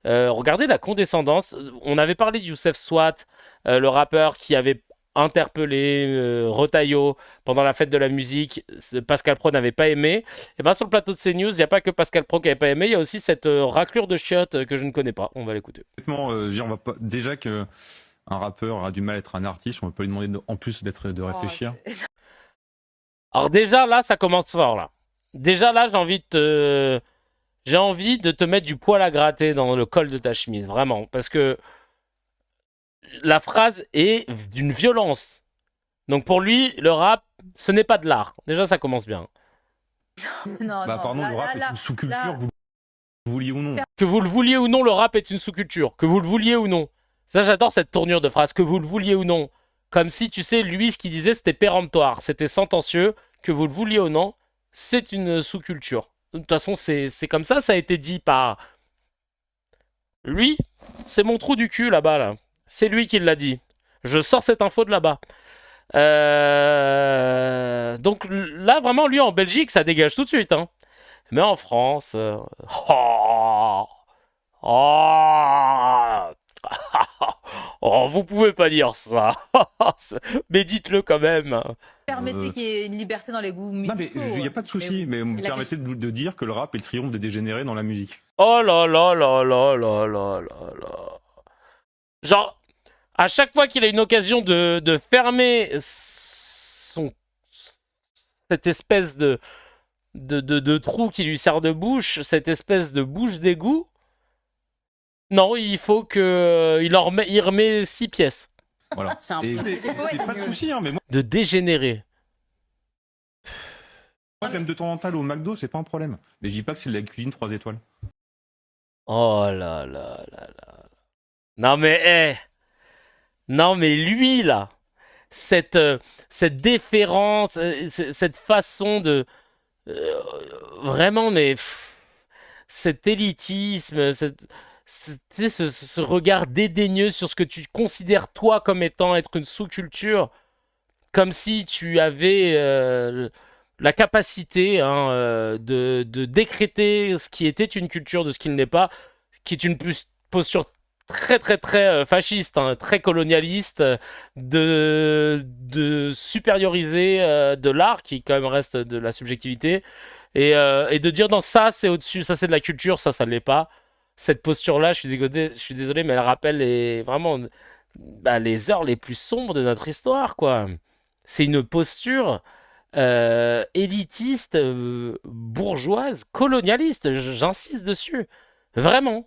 Regardez la condescendance. On avait parlé de Youssef Swat, le rappeur qui avait interpellé Retailleau pendant la fête de la musique. Pascal Pro n'avait pas aimé. Et ben sur le plateau de CNews, il n'y a pas que Pascal Pro qui n'avait pas aimé, il y a aussi cette raclure de chiottes que je ne connais pas. On va l'écouter. Honnêtement, je veux dire, on va pas... Déjà que un rappeur a du mal à être un artiste, on va pas lui demander en plus de Oh, réfléchir. Alors déjà là, ça commence fort là. Déjà là, j'ai envie de te mettre du poil à gratter dans le col de ta chemise, vraiment, parce que la phrase est d'une violence. Donc pour lui, le rap, ce n'est pas de l'art. Déjà, ça commence bien. non, Bah non, pardon, le rap est là, une sous-culture, là, vous vouliez ou non. Que vous le vouliez ou non, le rap est une sous-culture. Que vous le vouliez ou non. Ça, j'adore cette tournure de phrase. Que vous le vouliez ou non. Comme si, tu sais, lui, ce qu'il disait, c'était péremptoire. C'était sentencieux. Que vous le vouliez ou non, c'est une sous-culture. De toute façon, c'est comme ça a été dit par lui. C'est mon trou du cul là-bas, là. C'est lui qui l'a dit. Je sors cette info de là-bas. Donc là, vraiment, lui, en Belgique, ça dégage tout de suite. Hein. Mais en France... oh, oh, oh, vous pouvez pas dire ça. Mais dites-le quand même. permettez qu'il y ait une liberté dans les goûts Non mais musicaux. il n'y a pas de souci, mais vous me permettez de dire que le rap est le triomphe des dégénérés dans la musique. Oh là là là là là là là là. Genre, à chaque fois qu'il a une occasion de fermer cette espèce de trou qui lui sert de bouche, cette espèce de bouche d'égout, non, il faut que il remet 6 pièces Voilà. C'est un Et peu- c'est pas de souci, hein, mais de dégénéré. moi j'aime de temps en temps aller au McDo, c'est pas un problème. Mais je dis pas que c'est de la cuisine 3 étoiles. Oh là là là là. Non mais, non mais lui là, cette déférence, cette façon de, euh, vraiment mais cet élitisme, tu sais, ce regard dédaigneux sur ce que tu considères toi comme étant être une sous-culture, comme si tu avais la capacité hein, de décréter ce qui était une culture de ce qu'il n'est pas, qui est une posture très très très fasciste, hein, très colonialiste, de supérioriser de l'art, qui quand même reste de la subjectivité, et de dire non, ça c'est au-dessus, ça c'est de la culture, ça ne l'est pas. Cette posture-là, je suis désolé, mais elle rappelle vraiment bah, les heures les plus sombres de notre histoire, quoi. C'est une posture élitiste, bourgeoise, colonialiste, j'insiste dessus. Vraiment.